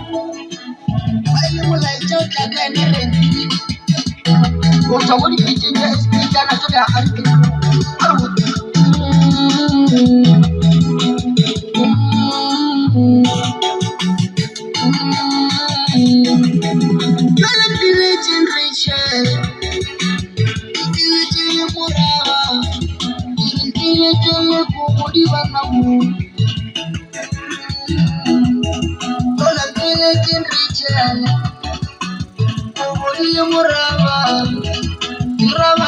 I will like to take anything. What I want to teach is speak and I should have village in Rachel, village in Murava, village in Murava, village in Rachel, Murava, Murava,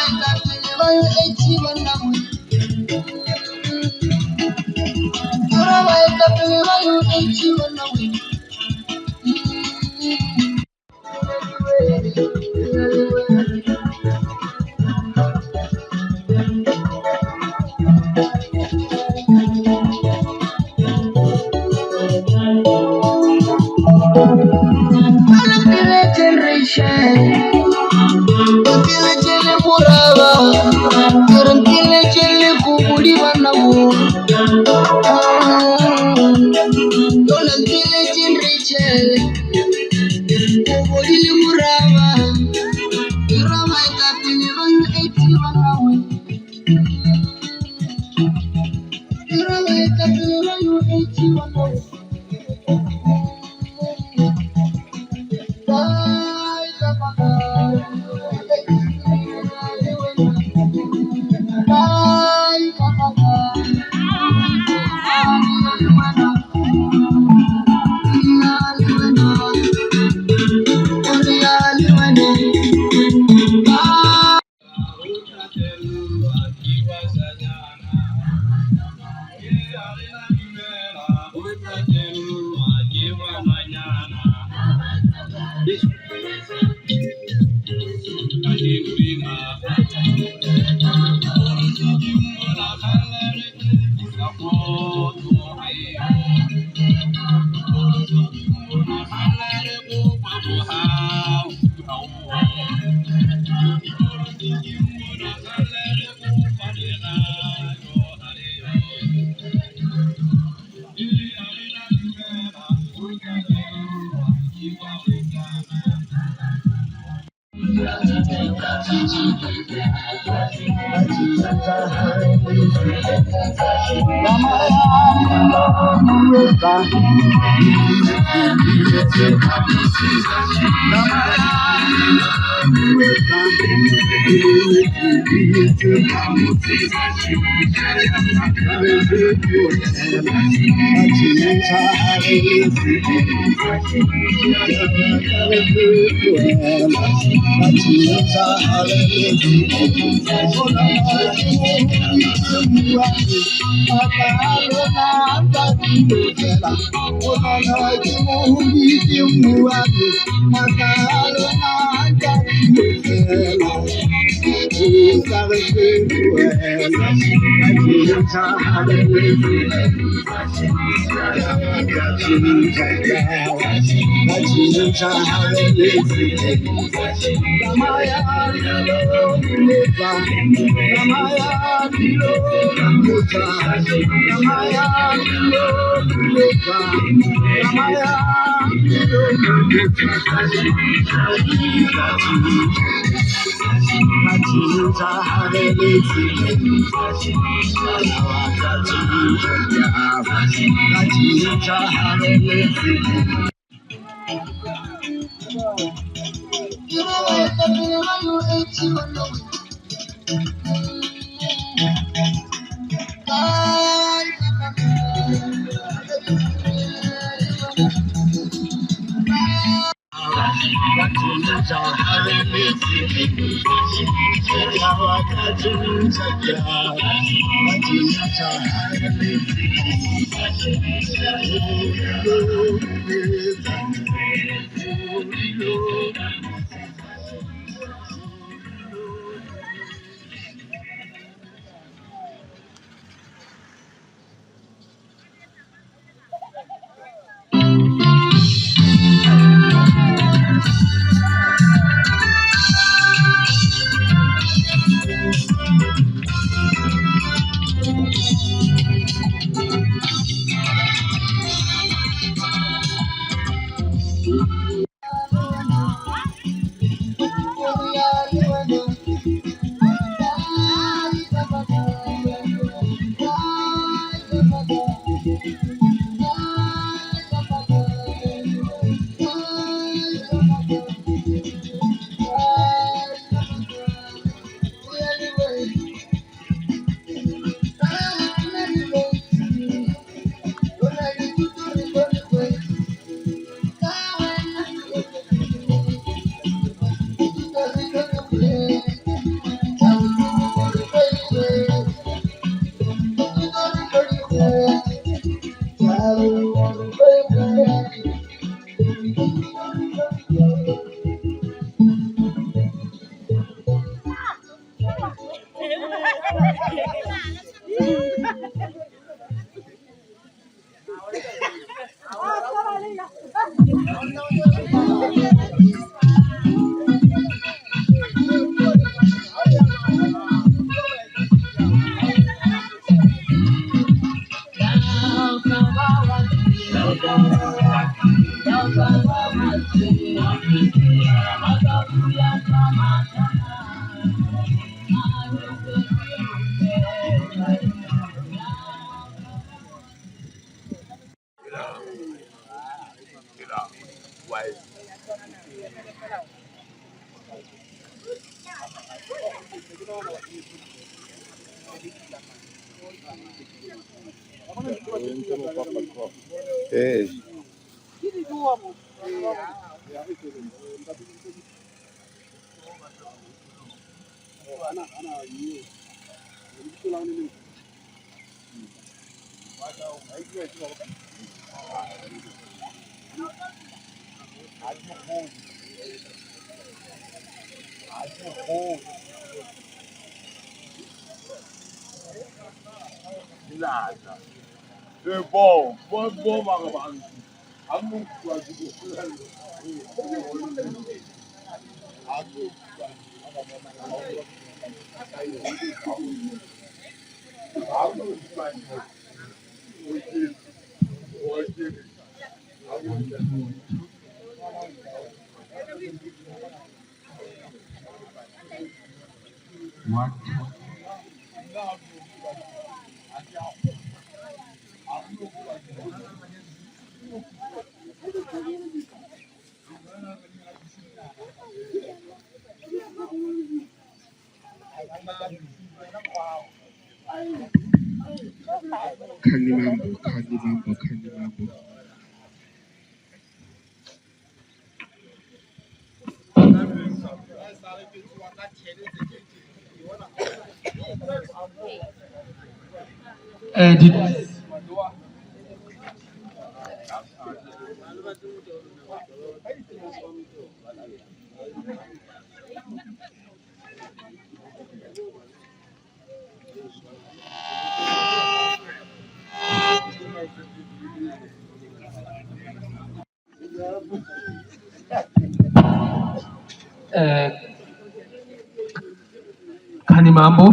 Kanimambo,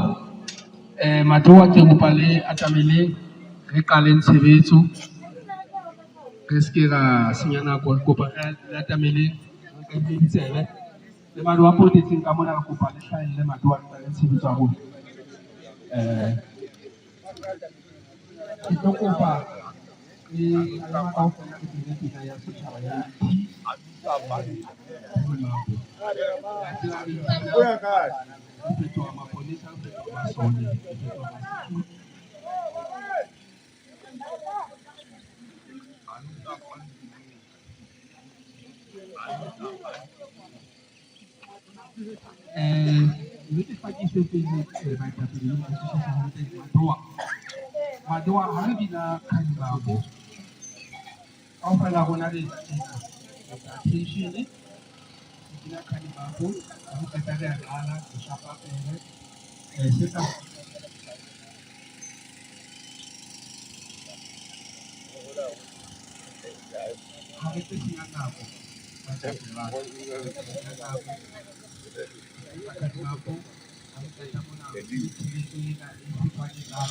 Madoa ke bopale atamele re qaleng tshebetso re se ke ra senya nako re kopa re atamele re ka ditsebe le Madoa a potetseng ka mona re kopa le hlahelle Madoa re qaleng tshebetso ya rona. Ke tlo kopa ke alama kaofela re dire pina ya setjhaba ya maponesa re fetoha masole re fetoha Basotho. Netefatise pele baetapele ba sehlopha hantle Madoa ha re bina Kanimambo kaofela rona re attention re bina Kanimambo ha re qeta re a qala re shapa pele se ka ha re senya nako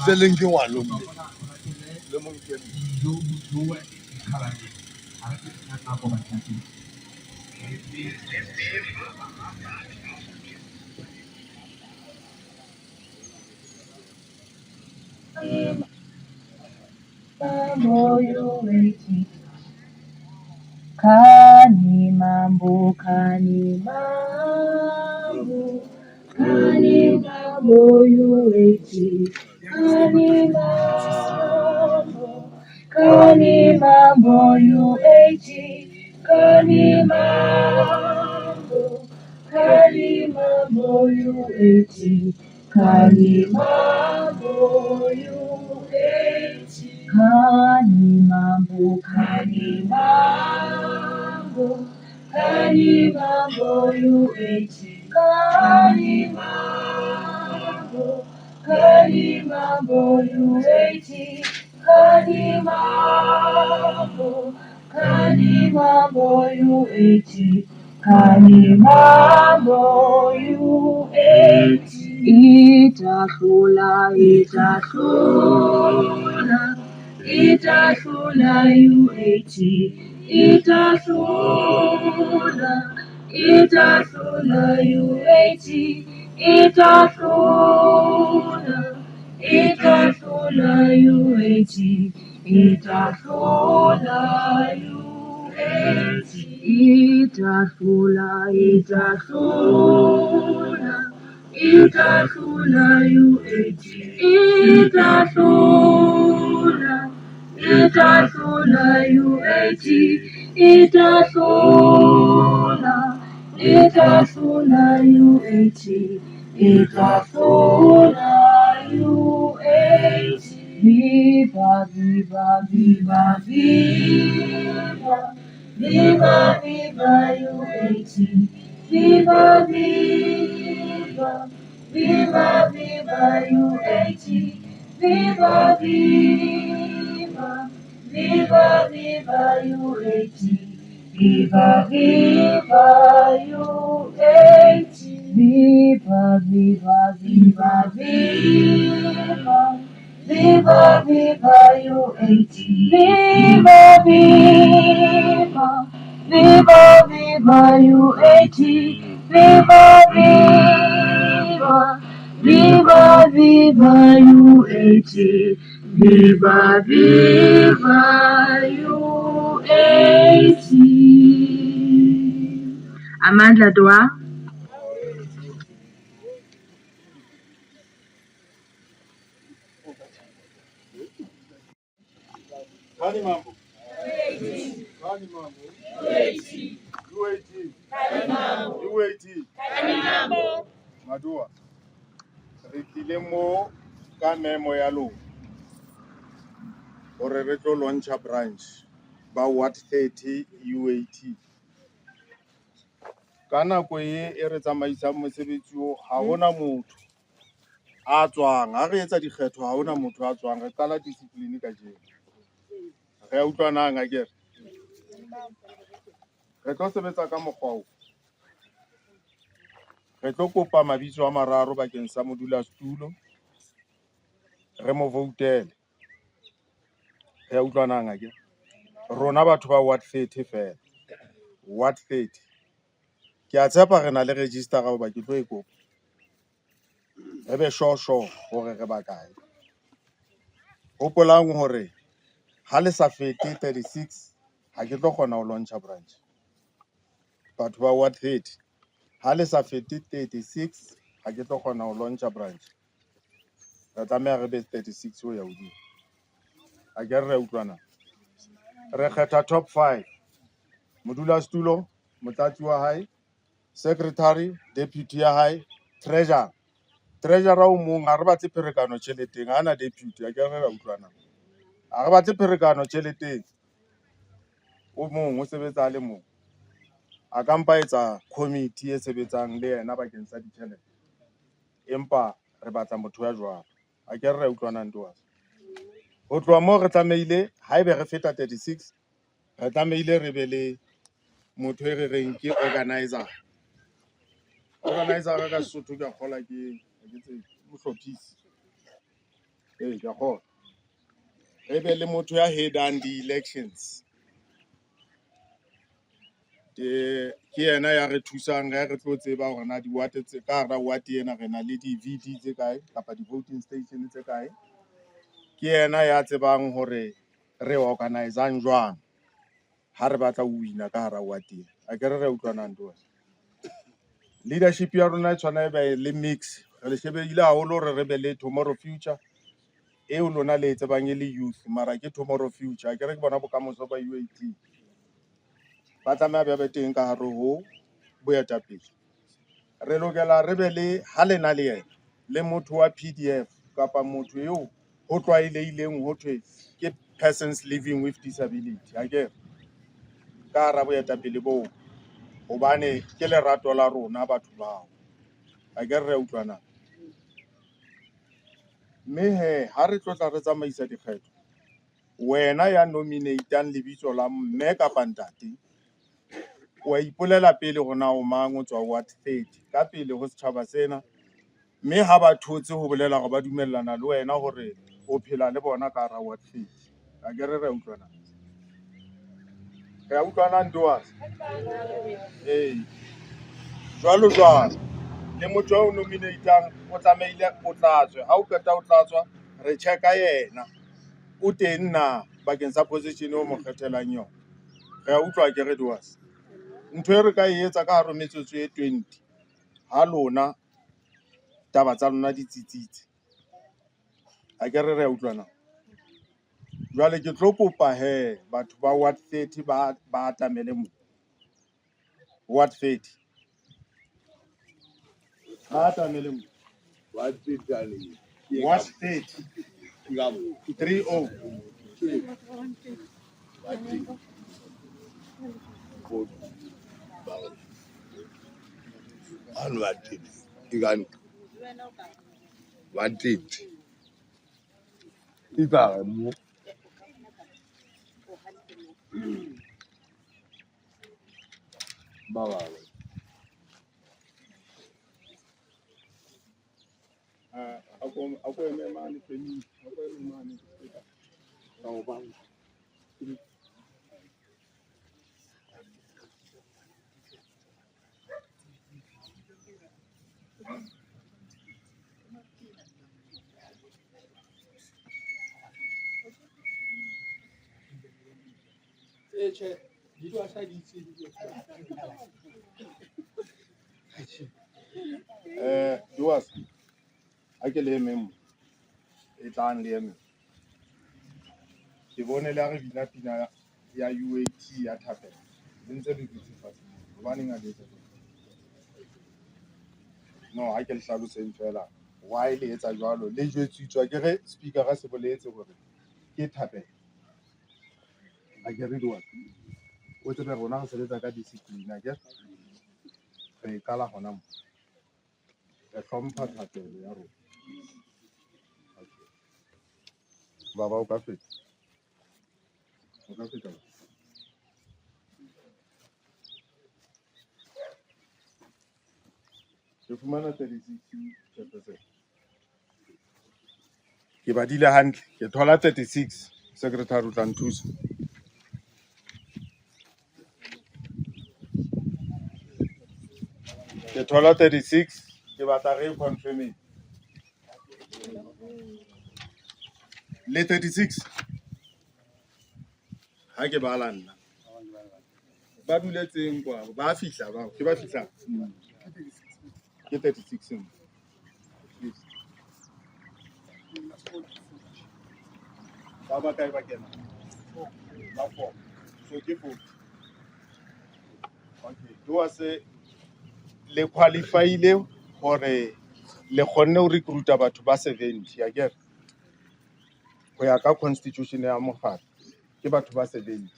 Selling you one, look. Lemon ha re senya nako batjhaki. Mambo yoeti, kani mambo, kani mambo, kani mambo yoeti, kani mambo, kani mambo yoeti, kani mambo, kani mambo yoeti, kani mambo yoeti. Kani mambo, kani mambo, kani mambo yoeti, kani mambo, kani mambo yoeti, kani mambo, kani mambo yoeti, kani mambo yoeti. Itahlula, itahlula, itahlula UAT, itahlula, itahlula UAT, itahlula, itahlula UAT, itahlula UAT, itahlula, itahlula, itahlula UAT, itahlula, itahlula UAT, itahlula, itahlula UAT, itahlula UAT. Viva, viva, viva, viva, viva, viva UAT, viva, viva, viva, viva UAT, viva, viva, viva, viva UAT, viva, viva UAT, viva, viva, viva, viva, viva, viva UAT, viva, viva, viva, viva UAT, viva, viva, viva, viva UAT, viva, viva UAT. Amandla Dwa. Kani mambo? Kani mambo? UAT. Madua. Re tlile mo ka memo ya lona hore re tlo launcha branch ba Ward 30 UAT. Ka nako e re tsamaisang mosebetsi o ha hona motho a tswang. Ha re etsa dikgetho ha hona motho a tswang. Re qala discipline ka jeno. Re a utlwanang akere? Re tlo sebetsa ka mokgwa o. Re tlo kopa mabitso a mararo bakeng sa modulasetulo. Re mo voutele. Re a utlwanang akere? Rona batho ba Ward 30 fela. Ward 30. Ke a tshepa re na le register ga ba ke tlo e kopa. Re be sure hore re ba kae. Hopolang hore ha le sa fete 36 ha ke tlo kgona ho launcha branch. Batho ba Ward 30. Ha le sa fete 36 ha ke tlo kgona ho launcha branch. Re tlameha re be 36 ho ya hodimo. A ke re utlwana. Re kgetha top 5. Modulasetulo, motlatsi wa hae, secretary, deputy ya hae, treasurer. Treasurer o mong ha re batle pherekano tjheleteng, hana deputy, a ke re ra utlwana. Ha re batle pherekano tjheleteng. O mong o sebetsa le mong. A ka mpa etsa committee e sebetsang le yena bakeng sa ditjhelete. Empa re batla motho ya jwalo. A ke re ra utlwana ntoa. Ho tloha moo re tlameile haebe re feta 36 re tlameile re be le motho e re reng ke organizer. Organizer ka Sesotho ke a kgola ke mohlophisi. Ke a kgola. Re be le motho ya headang di-elections. ke yena ya re thusang re tlo tseba hore na di-ward tse ka hara ward ena re na le di-VD tse kae kapa di-voting station tse kae. Ke yena ya tsebang hore re organise-ang jwang ha re batla ho wina ka hara ward ena. A ke re utlwanang ntho. Leadership ya rona e tshwana e be le mix. Re le shebile haholo hore re be le tomorrow future eo lona le tsebang e le youth mara ke tomorrow future. A ke re ke bona bokamoso ba UAT ba tlameha ba teng ka hare ho boetapele. Re lokela re be le ha lena le yena le motho wa PDF kapa motho eo ho tlwaelehileng ho thwe ke persons living with disability. A ke ka hara boetapele bo hobane ke lerato la rona batho bao. A ke re utlwana. Mme ha re tlotla re tsamaisa dikgetho wena ya nominate-ang lebitso la mme kapa ntate wa ipolela pele hona o mang o tswa ward 30 ka pele ho setjhaba sena, mme ha ba thotse ho bolela hore ba dumellana le wena hore o phela le bona ka hara ward 30. A ke re utlwana. Re utlwana Ntoa. Jwalo le motho o nominate-ang o tsamaile o tlatswe ha o qeta o tlatswa re check-a yena o teng na bakeng sa position o mo kgethelang yona. Re a utlwa ke re Doas. Ntho e re ka e etsa ka hare metsotso e 20 ha lona taba tsa lona di tsitsitse. A ke re utlwana. Jwale ke tlo kopa batho ba ward 30 ba atamele mo ward 30 ba atamele mo ward 30 ward 30 30 Anu watiti igani watiti iba mu baba ako eme mane femi ako eme mane ka o bang Doas a ke le eme mo e tlang le eme ke bone le re bina pina ya UAT ya thapela le ntse le dutse fatshe hobane nga le no ha ke le hlaloseng fela why le etsa jwalo le jwetsitswa ke re speaker ga se boletse hore ke thapela. A ke re Doas o tsebe rona re sebetsa ka discipline a ke re kala hona mo re hlompha thapelo ya rona. Baba o ka feta ke fumana 36%. Ke badile hantle ke thola 36 secretary o tla nthusa. Ke thola 36 ke batla re confirming le 36 ha ke bala nna ba duletseng kwa ba fihla ba ke ba fihla ke 36 ba kae ba kena ba 4 so ke 4. Okay Doas le qualify-ile hore le kgonne ho recruita batho ba 70 a ke ho ya ka constitution ya mokgatlo ke batho ba 70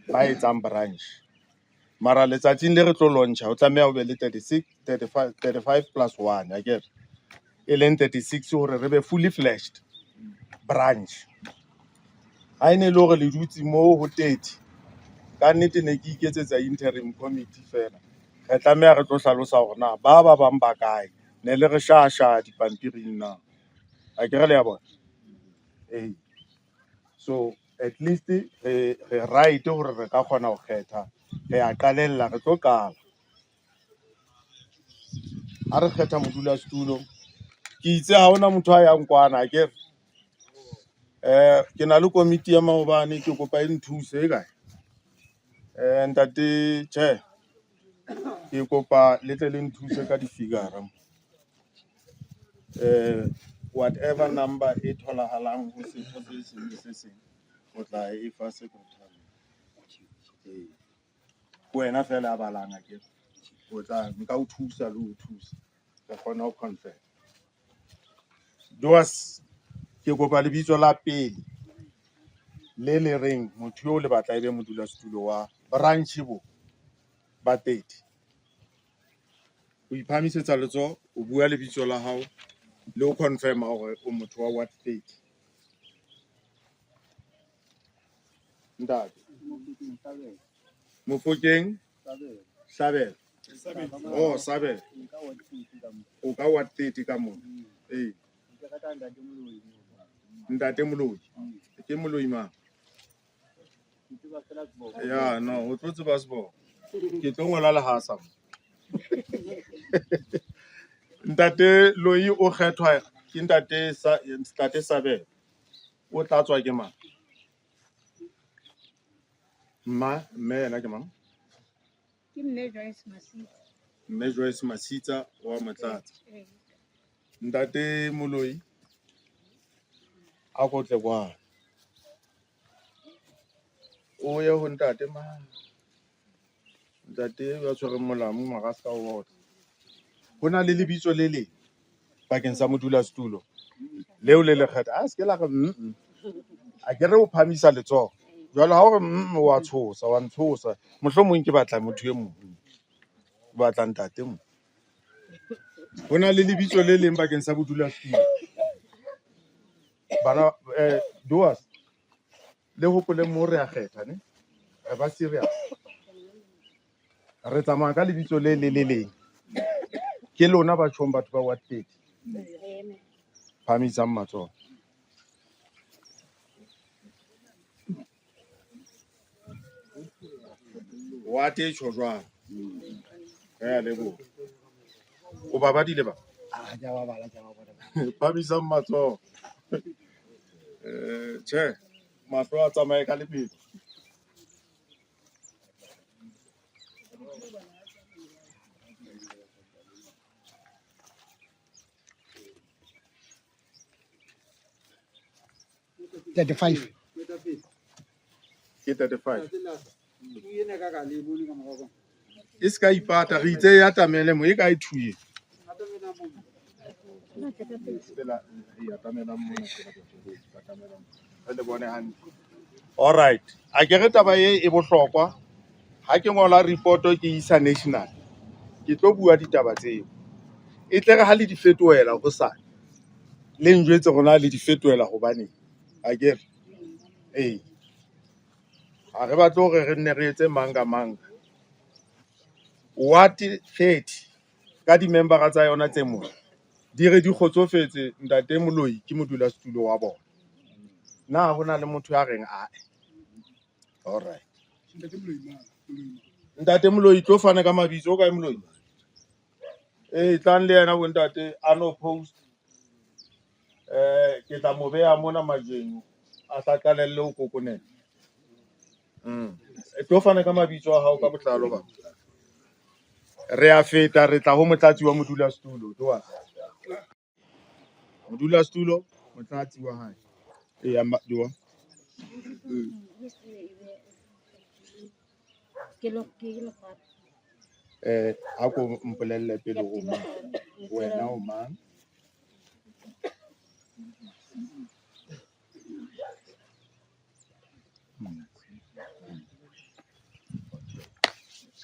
ba etsang branch mara letsatsing le re tlo launcha o tlameha ho be le 36 35 plus 1 a ke e leng 36 hore re be fully fledged branch. Ha ene le hore le dutse mo ho 30 ka nnete ne ke iketsetsa interim committee fela re tlameha re tlo hlalosa hore na ba bang ba kae ne le re shasha dipampiring na a ke re le ya bona so at least re right hore re ka kgona ho kgetha re a qalella re tlo qala ha re kgetha modulasetulo ke itse ha hona motho a yang kwana ke ke na le komiti ya maobane ke kopa e nthuse e kae ntate che ke kopa le tle le nthuse ka di-figure whatever number e tholahalang ho setho se seng se seng o tla e fa secretary wena fela a balang a ke o tla nka o thusa le o thusa re kgona ho confirm Doas ke kopa lebitso la pele le reng motho yo le batla ebe modulasetulo wa branch bo ba 30 o iphamisetsa letso o bua lebitso la hao le o confirm hore o motho wa what 30 ntate Mofokeng Sabela oh Sabela o ka what 30 ka mona ntate Moloi ke Moloi mang ya no o tlo tseba sebo ke tlo ngola le hasa ntate Loi o kgethwa ke ntate Sabela o tla tswa ke mang mme yena ke mang Ke mme Joyce Masitsa. mme Joyce Masitsa wa Motlatsa ntate Moloi a go tle kwa o ye ho ntate mang ntate ba tshwere molamu magaska o botsa ho na le lebitso le leng bakeng sa modulasetulo leo le lekgetha a se ke la re a ke re o phamisa letsoho jwale ha o re wa tshosa wa ntshosa mohlomong ke batla motho e mong o batla ntate mo ho na le lebitso le leng bakeng sa bodulasetulo bana Doas le hopole mo re a kgetha ne re ba serious re tsamaya ka lebitso le leng ke lona ba tshong batho ba what 30 phamisang matsoho wa te tsho jwang ya lebo o babadile ba ja ba bala ja ba bona phamisang matsoho che mahlo a tsamaye ka lebelo ke 35 ke 35 e ska ipata re itse ya tamele mo e ka ithuye all right a ke re taba e bohlokwa ha ke ngola reporto ke isa national ke tlo bua ditaba tseo e tle re ha le di fetoela go sa le njwetse rona le di fetoela hobane a ke re ha re batle hore re nne re etse manga what 30 ka di-member tsa yona tse mo di re di kgotsofetse ntate Moloi ke modulasetulo wa bona na hona le motho ya reng a all right ntate Moloi tlo fana ka mabitso o kae Moloi tlang le yena bo ntate a no post ke tla mo beha mona majeng a sa qalelle ho kokonela tlo fana ka mabitso a hao ka botlalo ba re a feta re tla ho motlatsi wa modulasetulo Doas modulasetulo motlatsi wa hae ya Doas Ke lo fa. a ko mpolelle pele o mang wena o mang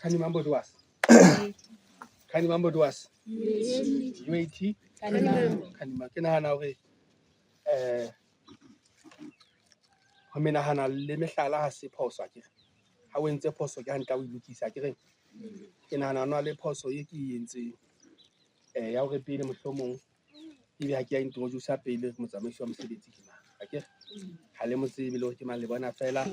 Kani mambo Doas Kani mambo Doas UAT Kani ma ke nahana hore ho menahana le mehlala ha se phoso akere ha o entse phoso ke hantla o ilokisa akere ke nahana hona le phoso e ke e entseng ya hore pele mohlomong ebe ha ke ya introduce pele motsamaisi wa mosebetsi ke mang akere ha le mo tsebe le hore ke mang le bona fela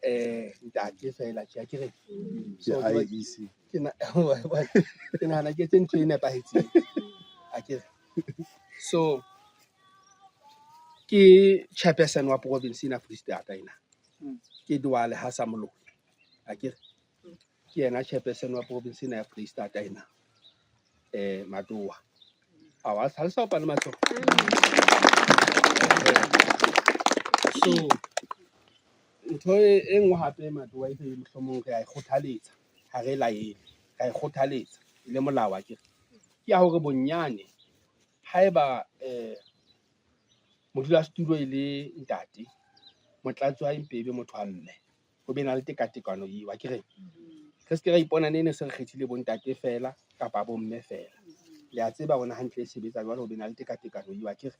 ntate fela ke akere ke so IEC ke nahana ke ntse ntho e nepahetseng akere so ke chairperson wa province ena Freestata ena ke Duale Hasamolo akere ke yena chairperson wa province ena ya Freestata ena Madoa a wa salsa pa le matso so ntho e nngwe hape Madoa e be mohlomong re a ikgothaletsa ha re laele ra ikgothaletsa le molao akere ke ya hore bonyane haeba modulasetulo e le ntate motlatsi wa mpe ebe motho wa mme ho be na le tekatekano eo akere re se ke ra ipona ne se re kgethile bo ntate fela kapa bo mme fela le a tseba bona hantle e sebetsa jwale ho be na le tekatekano eo akere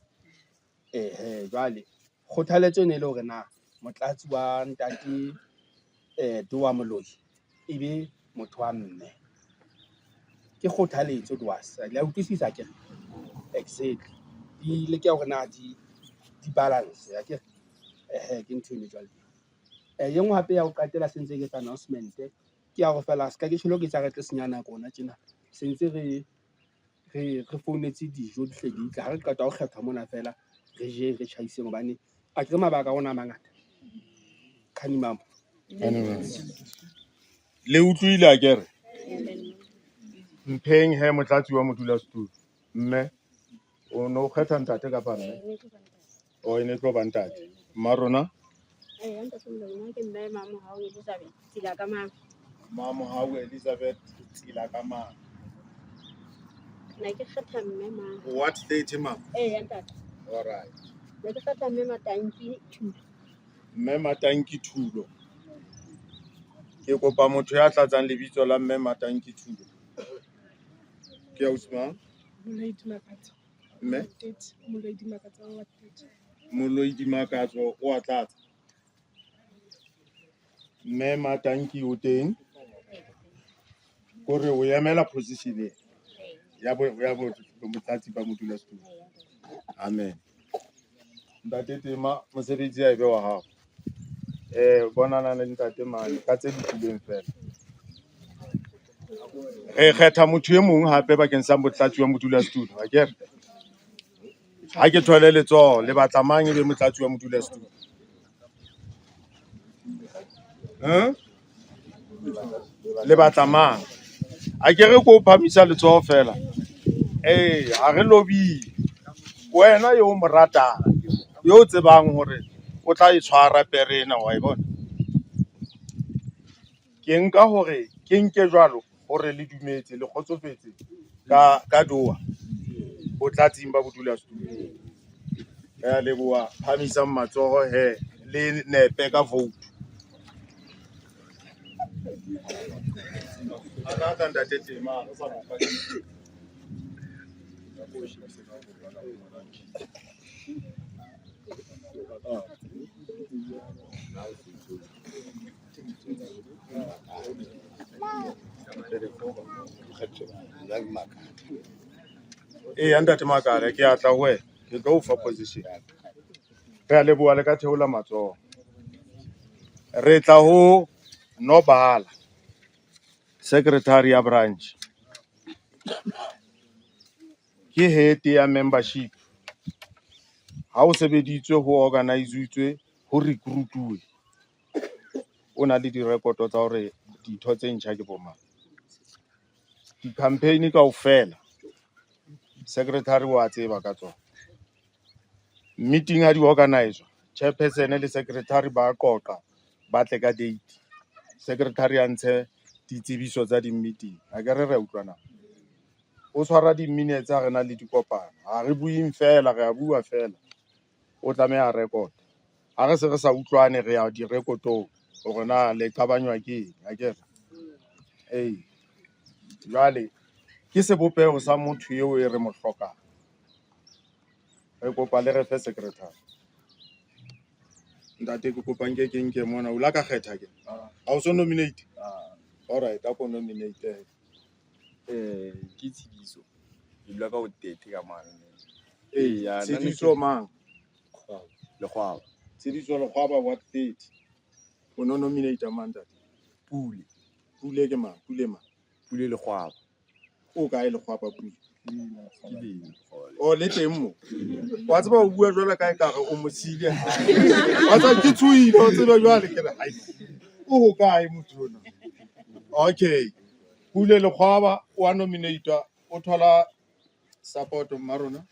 jwale kgothaletso ne le hore na motlatsi wa ntate Doa Moloi ebe motho wa mme ke kgothaletso Doasa le a utlwisisa akere exactly di le ke hore na di balance akere ke ntho e jwale ye nngwe hape ya ho qetela sentse ke announcement ke ya go fela ska ke tsholo ke tsa re tle senyana rona tjena sentse re founetse dijo di hle di tla ha re qeta ho kgetha mona fela re je re chaise hobane a ke mabaka ona mangata khani mama le utlwile akere mpheng he motlatsi wa modulasetulo mme o no kgetha ntate kapa mme o ene tlo ba ntate mma rona mama hao Elizabeth tsila ka mang what 30 mama all right mme Matanki Thulo ke kopa motho ya tlatsang lebitso la mme Matanki Thulo ke ya usma mme Moloidi Makatso o a tlatsa mme Matanki o teng kore o emela position e ya motlatsi ba modulasetulo amen ntate Tema mosebetsi a ebe wa hao bonana le ntate mane ka tse ditlileng fela re kgetha motho e mong hape bakeng sa motlatsi wa modulasetulo akere ha ke thole letsoho le batla mang e be motlatsi wa modulasetulo le batla mang akere ko phamisa letsoho fela ha re lobile wena yo mo ratang yo tsebang hore o tla e tshwara perena wa e bona ke nka hore ke nke jwalo hore le dumetse le kgotsofetse ka Doa botlatsing ba bodulasetulo ya leboa phamisa matsoho he le nepe ka vote Another ntate Tema re sa bopa ntate Makala ke atla ho wena ke tlo o fa position re a leboa le ka theola matsoho re tla ho Nobala secretary ya branch ke head ya membership ha o sebeditswe ho organize-tswe ho recruituwe o na le direkoto tsa hore ditho tse ntjha ke bomang di-campaign kaofela secretary wa tseba ka tsona meeting ha di-organizer chairperson le secretary ba qoqa ba tle ka date secretary a ntshe ditsebiso tsa di-meeting ha ke re utlwana o tshwara di-minutes ha re na le dikopano ha re buing fela re a bua fela o tlameha a record ha re se re sa utlwane re ya direkotong hore na le qabanywa ke eng akere jwale ke sebopeho sa motho eo e re mo hlokang re kopa le re fe secretary ntate ke kopa nke mona o la ka kgetha ke ha o so nominate all right a ko nominate ke tshediso ke dula ka o tete ka mane Tshediso mang lekgwaba Tshediso Lekgwaba what 30 o no nominate mang ntate? Pule. Pule ke mang? Pule mang? Pule Lekgwaba. O kae Lekgwapa Pule? Ke leng kgole. O le teng mo. Wa tseba o bua jwale ka ekare o mo siile hae. Wa tseba ke tshoile o tsebe jwale ke re hai. O kae motho ona? Okay. Pule Lekgwaba wa nominate o thola support marona.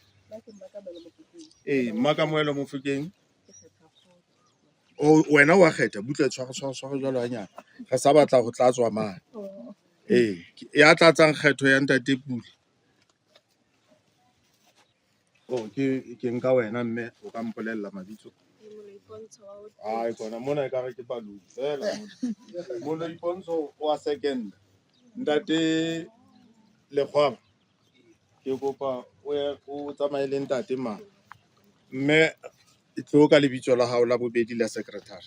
Makamoelo Mofokeng. O wena wa kgetha butle tshwara jwalo hanyane. Re sa batla go tlatswa mane. Ya tlatsang kgetho ya ntate Pule. Ke nka wena mme o ka mpolella mabitso. Ai kona mona e ka re ke paludi fela mona ipontsho wa second ntate Lekgwaba ke kopa o tsamaye le ntate mang mme e tlo ka lebitso la hao la bobedi la secretary.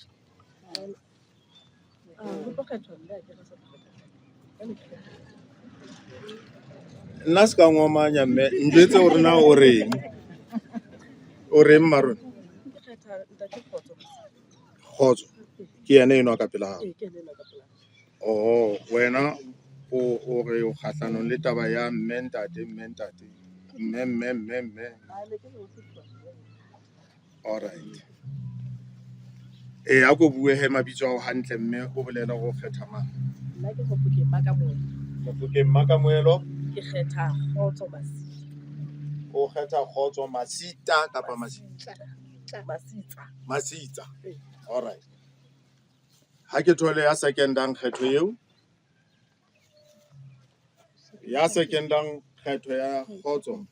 Nna se ka ngomanya mme njwetse o rena o reng marona Kgotso ke yena eno ka pela hao. Wena o re o kgahlanong le taba ya mme ntate mme. All right. A ko bue he mabitso ao hantle mme o bolela go kgetha mang. Nna ke Mofokeng Makamoelo. Mofokeng Makamoelo. Ke kgetha Kgotso Masitsa. O kgetha Kgotso Masitsa kapa Masitsa. All right. Ha ke thole ya secondang kgetho eo. Ya secondang kgetho ya Kgotso.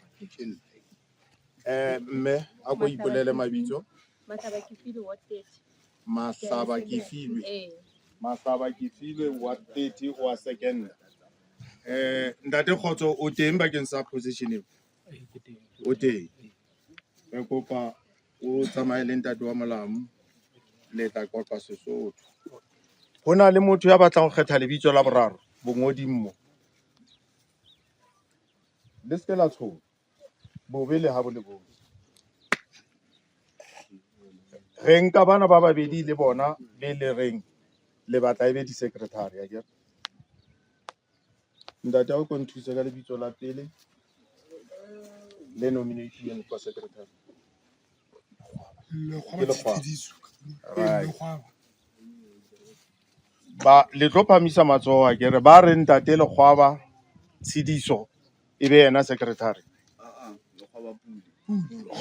Mme a ko ipolele mabitso. Mahlaba Kifilwe wa 30 wa second. Ntate Kgotso o teng bakeng sa position eo. O teng. Re kopa o tsamaye le ntate wa Molamu le tla qoqa Sesotho. Hona le motho ya batlang go kgetha lebitso la boraro bongoding mo. Le se la tsho. Bobele ha bo le bo. Re nka bana ba babedi le bona le reng le batla ebe di secretary akere. Ntate o ko nthusa ka lebitso la pele le nomination for secretary. Ba le tlo phamisa matsoho akere ba re ntate Lekgwaba Tshidiso ebe yena secretary.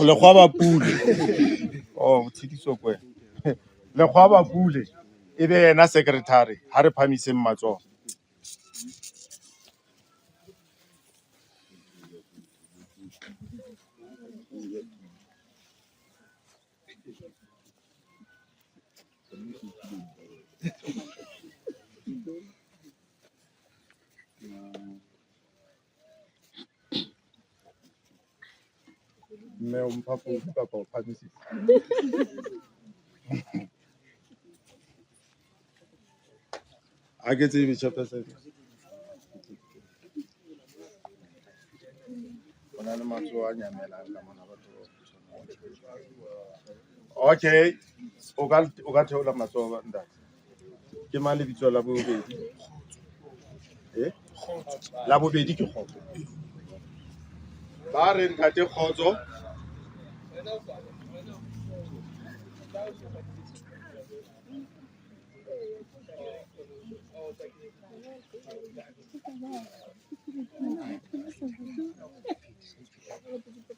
Lekgwaba Pule. Tshidiso kwe. Lekgwaba Pule ebe yena secretary ha re phamiseng matsoho. Mme o mpha founu kapa o phamisitse. A ke tsebe chapter 7. Bona le matsoho a nyamelang ka mona batho. Okay, o ka theola matsoho ntate. Ke mang lebitso la bobedi? La bobedi ke Kgotso. Ba re ntate Kgotso.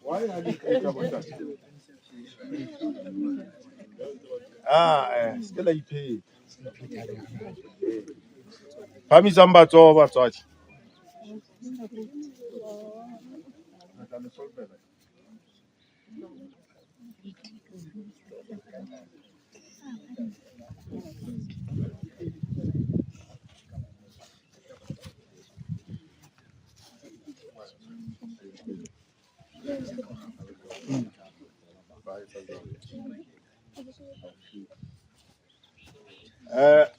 Why are you about that? Stella iphe. Phamisang batsoho batswadi.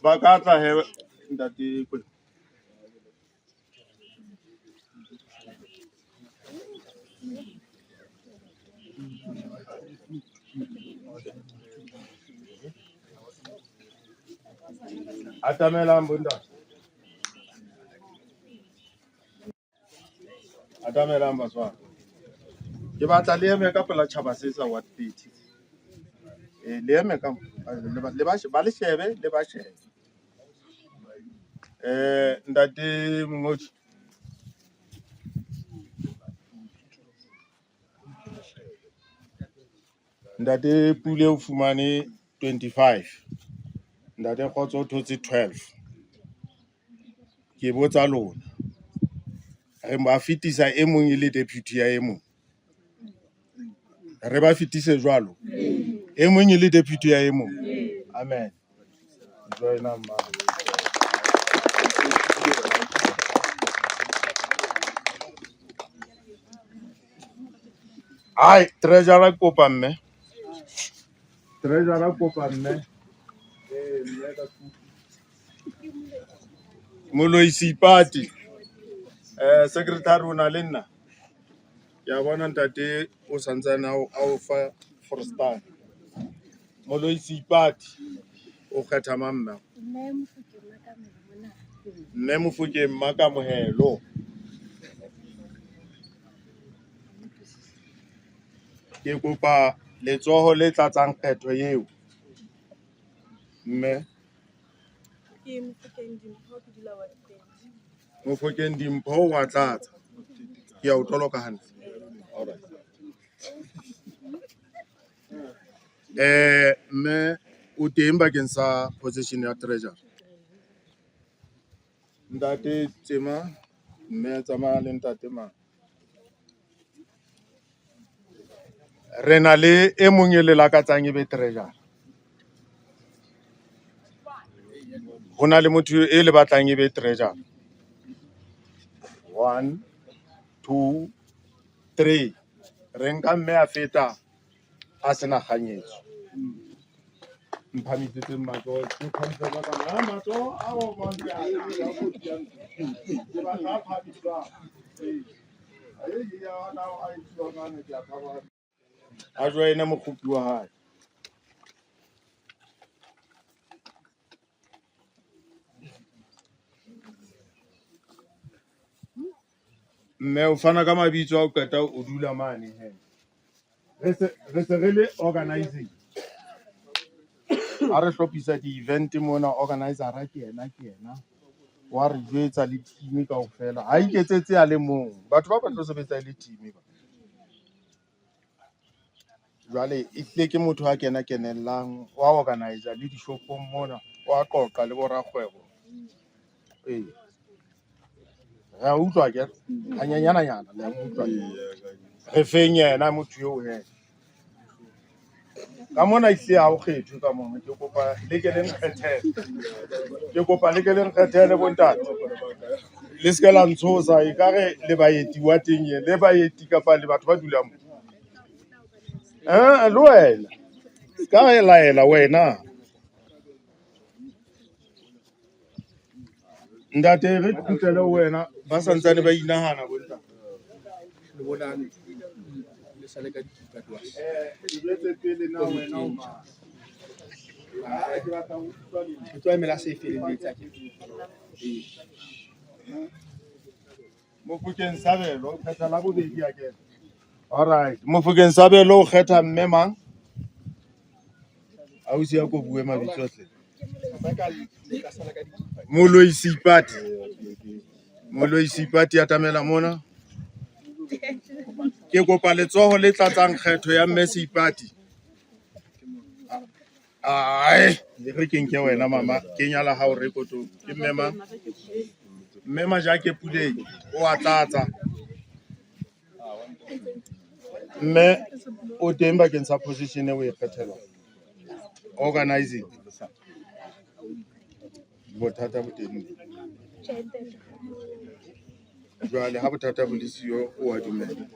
Ba ka tla he ntate kwe. Atamelang bontate. Atamelang batswadi. Ke batla le eme ka pela tjhaba se sa Ward 30. Le eme ka ba le shebe le ba shebe. Ntate Mongodi. Ntate Pule o fumane 25. Ntate Kgotso o thotse 12. Ke botsa lona. Re ba fitisa e mong ile deputy ya e mong. Re ba fitise jwalo. E mong ile deputy ya e mong. Amen. Joina mma. Ai, treasurer kopa mme. Treasurer kopa mme. Moloisi party. Secretary una le nna. Ya bona ntate o santsana a o fa for star. Moloisi party o kgetha mamma. Mme Mofokeng Makamohelo. Ke kopa letsoho le tlatsang kgetho eo. Mme Mofokeng Dimpho wa tlatsa. Ke a o toloka hantle. Alright. Mme o teng bakeng sa position ya treasurer. Ntate Tsema, mme tsamaya le ntate mang. Re na le e mong e le lakatsang e be treasurer. Ho na le motho e le batlang e be treasurer. 1, 2, 3. Re nka mme a feta a sena kganyetso. Mphamitse matsoho, ke phamisa ka ka matsoho a o mantse a ke ba ka phamisa. Ya na a itwa kana ke a ka a joina mokgopi wa hae. Mme o fana ka mabitso a o qeta o dula mane he. Re se re le organizing. A re hlophisa di-event mona, organizer ke yena. Wa re jwetsa le team kaofela. Ha iketsetse a le mong. Batho ba batlo sebetsa le team ba. Jwale e tle ke motho a kenellang wa organizer le di-shopong mona, wa qoqa le borakgwebo. Ra utlwa ke hanyanyana le a utlwa. Re feng yena motho eo he. Ka mona ihle ha o kgethwe ka mona, ke kopa le ke le nkgethele. Ke kopa le ke le nkgethele bontate. Le se ke la ntshosa ekare le baeti wa teng ye, le baeti kapa le batho ba dulang mo. Lo wena. Ska e laela wena. Ntate re khutlele wena ba santsane ba inahana bontate. Le bonane le sale ka dikipa twa. Jwetse pele na wena o ma. Ke tswa emela se felelletsa ke. Mofokeng Sabelo, kgetha la bobedi a kena. Alright, Mofokeng Sabelo o kgetha mme mang? Ausi ya ko bue mabitso hle. Moloisi party. Moloisi party atamela mona. Ke kopa letsoho le tlatsang kgetho ya Messi party. Ai, re ke nke wena mama, ke nyala ha o rekoto. Ke mmema. Mmema ja ke Puleng, o a tlatsa. Mme o teng bakeng sa position e o e kgethelwa. Organizing. Bothata bo teng. Jwale ha bothata bo le siyo o a dumela.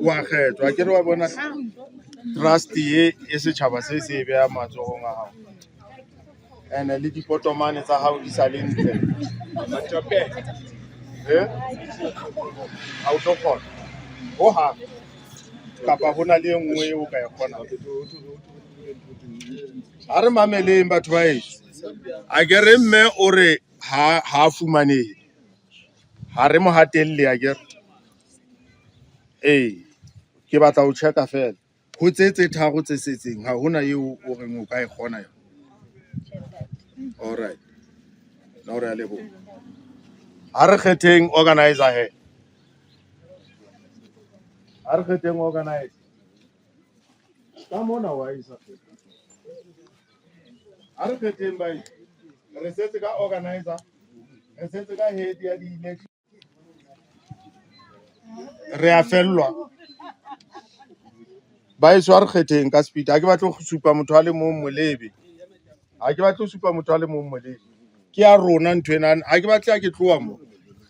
Wa kgethwa ke re wa bona trust e setjhaba se se beha matsohong a hao. Ene le dipotomane tsa hao di sa le ntle. Ha o tlo kgona. Ho ha kapa hona le nngwe o ka e kgona. Ha re mameleng batho ba heso. a ke re mme o re ha fumanehe ha re mo hatelle a ke re ke batla ho check-a fela ho tse tharo tse setseng ha hona eo o reng o ka e kgona yona. All right, now re a leboha. Ha re kgetheng organizer he, ha re kgetheng organizer ka mona wa isa ha re kgetheng ba re setse ka organizer, re setse ka head ya di-election, re a fellwa ba e re kgetheng ka speed. Ha ke batle go supa motho a le mong molebe, ha ke batle go supa motho a le mong molebe, ke ya rona ntho ena. Ha ke batle ha ke tloa mo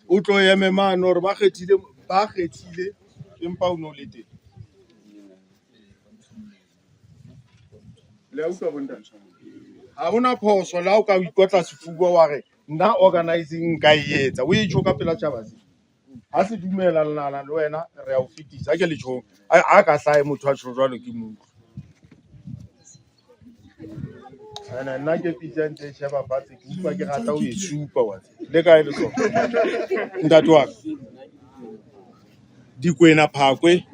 o tlo eme mane hore ba kgethile empa o no le teng. Le a utlwa bontate, ha hona phoso la o ka o ikotla sefuba wa re nna organizing nka e etsa o e tjho ka pela Chabase. Ha se dumela lelana le wena re a o fetisa ke le tjhong a ka hlae motho a tjho jwalo ke motho ana nna ke pitjante sheba fatshe ke utlwa ke rata o e supa wa le kae le so ntate wa Dikwena Phakwe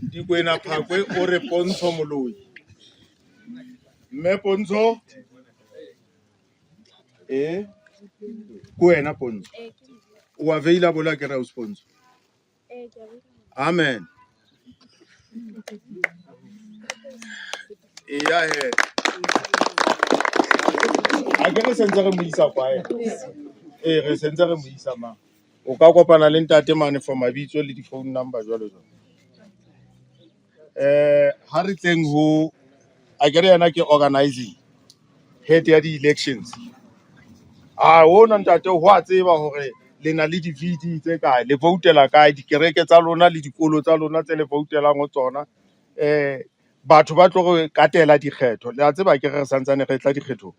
Dikwena Phakwe o re Pontsho Moloi mme Pontsho ko wena Pontsho o available a ke ra o sponsor. Amen. Ya he a ke re sentse re mo isa kwa re sentse re mo isa mang o ka kopana le ntate mane for mabitso le di phone number jwalo jwalo. Ha re tleng ho a ke re yana ke organizing head ya di-elections. Wona ntate ho a tseba hore le na le di-VD tse kae le voutela kae dikereke tsa lona le dikolo tsa lona tse le voutelang ho tsona. Batho ba tlo re katela dikgetho le a tseba ke re santsane re tla dikgetho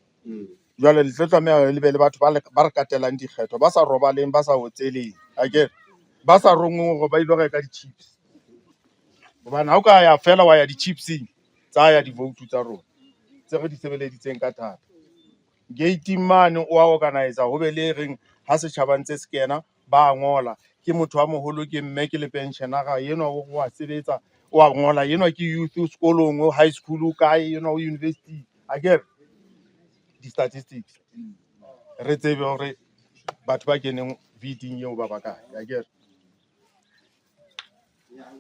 jwale le tlo tlameha le be le batho ba re katelang dikgetho ba sa robaleng ba sa hotseleng a ke ba sa rongong hore ba ile reka di-chips hobane ha o ka ya fela wa ya di-chipsing tsa ya di-vote tsa rona tse re di sebeleditseng ka thata gate mane o a organizer ho be le reng ha setjhaba ntse se kena ba ngola ke motho wa moholo ke mme ke le pensionera yenwa o wa sebetsa o a ngola yenwa ke youth sekolong o high school kae yenwa o university a ke di statistics re tsebe hore batho ba keneng VD eo ba bakae a ke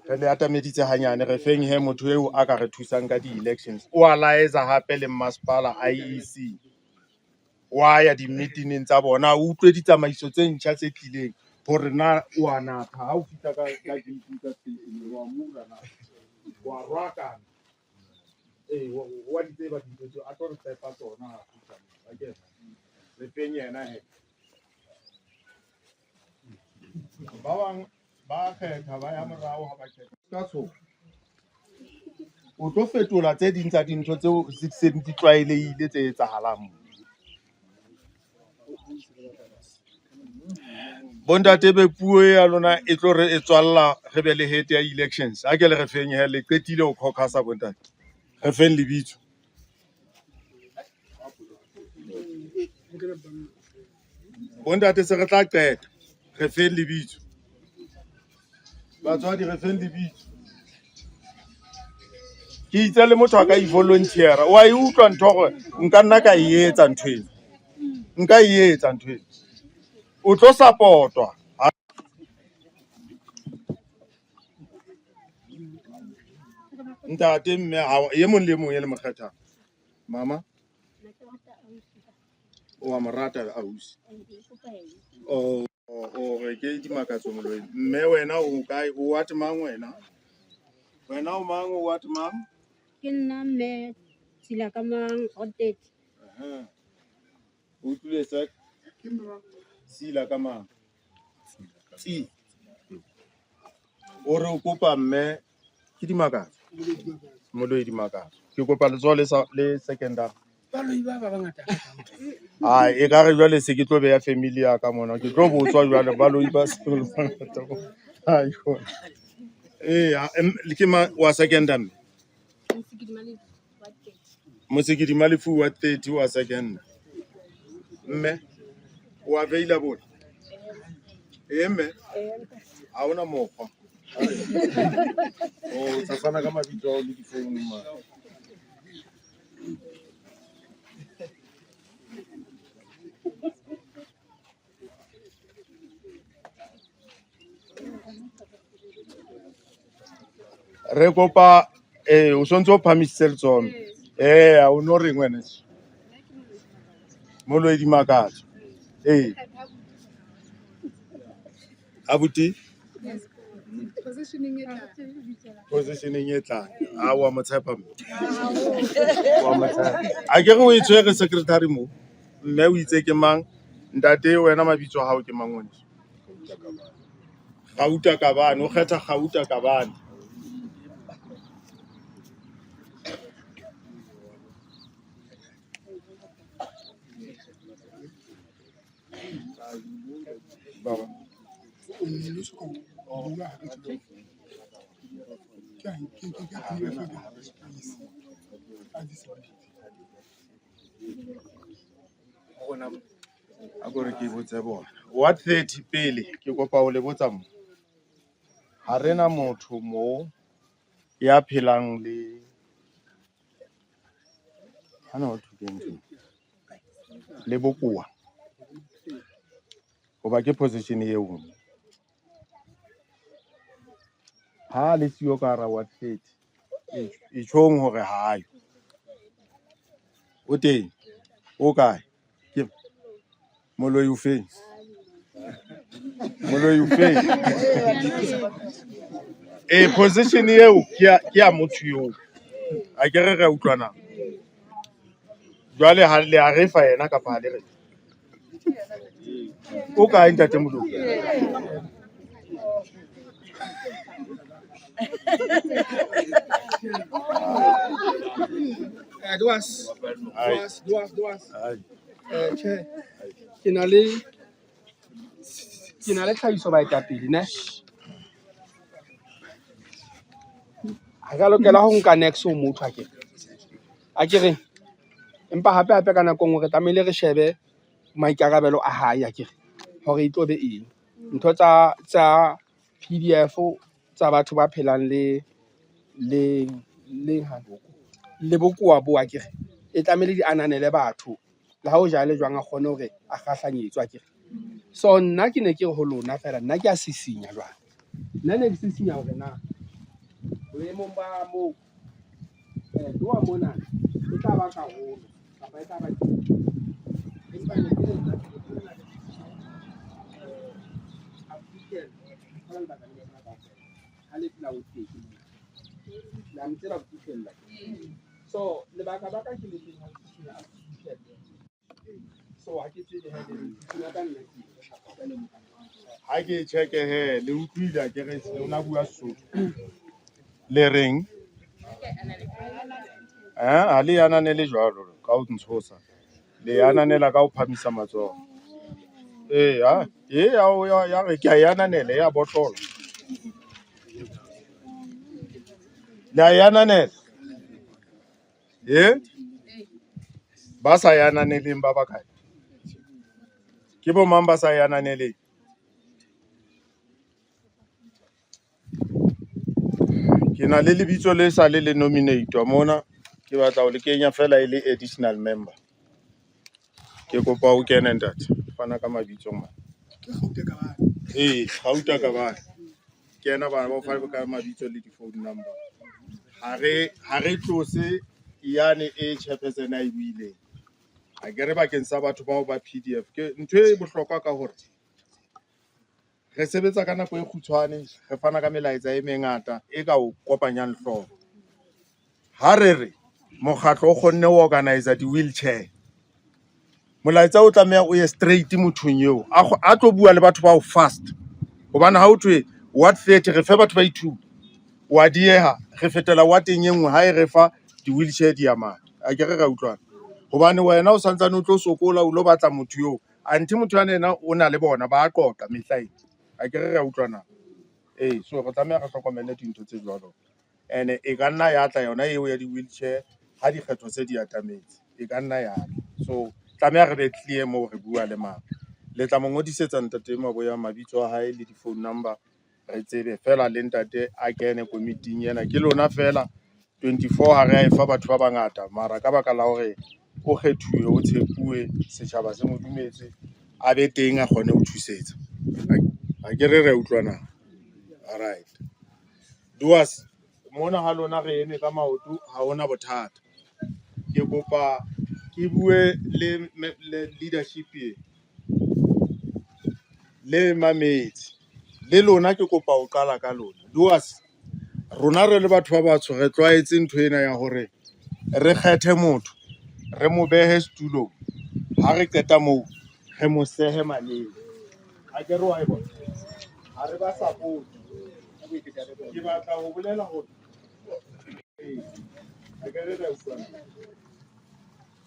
re le atameditse hanyane re feng he motho eo a ka re thusang ka di-elections o a laetsa hape le masepala IEC wa ya di-meeting tsa bona o utlwe ditsamaiso tse ntjha tse tlileng hore na o a napha ha o fihla ka station wa mura na wa rwaka wa di tseba dintho tse a tlo re tsepa tsona ha fihla a ke re feng yena he ba bang ba kgetha ba ya morao ha ba kgetha ka tsho o tlo fetola tse ding tsa dintho tseo se di tlwaelehile tse etsahalang bontate be puo ya lona e tlo re e tswalla re be le head ya elections ha ke le re feng he le qetile ho caucus bontate re feng lebitso bontate se re tla qeta re feng lebitso batswadi re feng lebitso ke itse le motho a ka i-volunteera wa e utlwa ntho gore nka nna ka e etsa ntho ena nka e etsa ntho ena o tlo support-wa ntate mme ye mong le mong ye le mo kgethang mama o a mo rata ausi o re ke dimakatso moloi mme wena o kae o what mang wena o mang o what mang Ke nna mme Tsila ka mang rotet. o tlile sa Sila ka mang tsi o re o kopa mme ke dimakatso moloi dimakatso ke kopa le secondary e ka re jwale se ke tlo beya family ya ka mona ke tlo botswa jwale baloi ba sekolo bangata ke wa secondary Mosekedi Malefu wa 30 wa second. Mme o available. Mme ha ona mokgwa. O tsafana ka mabitso a le di phone ma. Re kopa o sontse o phamisitse letsono. Ha o no reng wena. Molodi makatso. Abuti positioning e tlang. A wa mo tshepa mme. Wa mo tshepa. A ke re o itshwere secretary mo. Mme o itse ke mang? Ntate wena mabitso a hao ke mang wena? Gauta Kabane, o kgetha Gauta Kabane. Baba. A gore ke botse bona. What 30 pele ke kopa o le botsa mo. Ha rena motho mo ya phelang le hana o thukeng le bokoa. Hoba ke position eo. Ha le siyo ka ra what 30. E tshong hore ha ayo. O teng. O kae? Ke moloi o feng? Moloi o feng? Position eo ke ya motho eo. A ke re utlwana. Jwale ha le a refa yena kapa ha le re. O kae ntate moloi? Doas. Che. Ke na le tlhahiso baetapele ne. Ha ka lokela ho nka next o motho a ke re empa hape ka nako ngwe re tlamehile re shebe maikarabelo a hae a ke re hore e tlo be eng. Ntho tsa PDF tsa batho ba phelang le bokoa bo a ke re e tlamehile di ananele batho le ha o jale jwang a kgone hore a kgahlanyetswe a ke re. So nna ke ne ke re ho lona fela nna ke a sisinya jwang. Nna ne ke sisinya hore na boemong ba moo doa mona e tla ba karolo kapa e tla ba empa ne ke nna African ha le batla le ba ha le pla o teng la mtsela go fitlhella so lebaka ba ka ke le teng ha ke sisinya African so ha ke tsebe ha le sisinya ka nna Ha ke check he le utlwile a ke re lona bua Sesotho. Le reng? Ha le ananele jwalo ka o ntshosa. Le ananela ka o phamisa matsoho. Ya re ke a ananele ya botlola. La yananela. Ba sa yananeleng ba ba kae? Ke bo mang ba sa yananeleng? Ke na le lebitso le sa le nominator mona ke batla ho le kenya fela e le additional member. Ke kopa o kene ntate. Fana ka mabitso mang? Gauta Kabane. Kena bana ba fa ka mabitso le di phone number. Ha re tlose yane e chairperson a buile. Ha ke re bakeng sa batho bao ba PDF ke ntho e bohlokwa ka hore re sebetsa ka nako e kgutshwane re fana ka melaetsa e mengata e ka o kopanyang hlooho. Ha re mokgatlo o kgonne ho organize di wheelchair. Molaetsa o tlameha o ye straight mothong eo a tlo bua le batho bao fast. Hobane ha o thwe what 30 re fe batho ba ithuta. Wa dieha re fetela wateng enngwe ha e re fa di wheelchair di ya mane. A ke re ra utlwana. Hobane wena o santsane o tlo sokola o lo batla motho eo. Anti motho ya nena o na le bona ba qoqa mehlae. A ke re ra utlwana. So re tlameha re hlokomele dintho tse jwalo. And e ka nna ya tla yona eo ya di wheelchair ha dikgetho tse di atametse e ka nna ya so tlameha re be clear moo re bua le mang le tla mo ngodisetsa ntate Maboya mabitso a hae le di-phone number re tsebe fela le ntate a kene komiting ena ke lona fela 24 ha re a e fa batho ba bangata mara ka baka la hore o kgethuwe o tshepuwe setjhaba se mo dumetse a be teng a kgone ho thusetsa ha ke re utlwana alright Duas mona ha lona re eme ka maoto ha hona bothata ke kopa ke bue le leadership e le mametse le lona ke kopa ho qala ka lona Duas rona re le batho ba batsho re tlwaetse ntho ena ya hore re kgethe motho re mo behe setulong ha re qeta moo re mo sehe maleng ha ke re wa e bona ha re ba support ke batla ho bolela hore ha ke re ra utlwana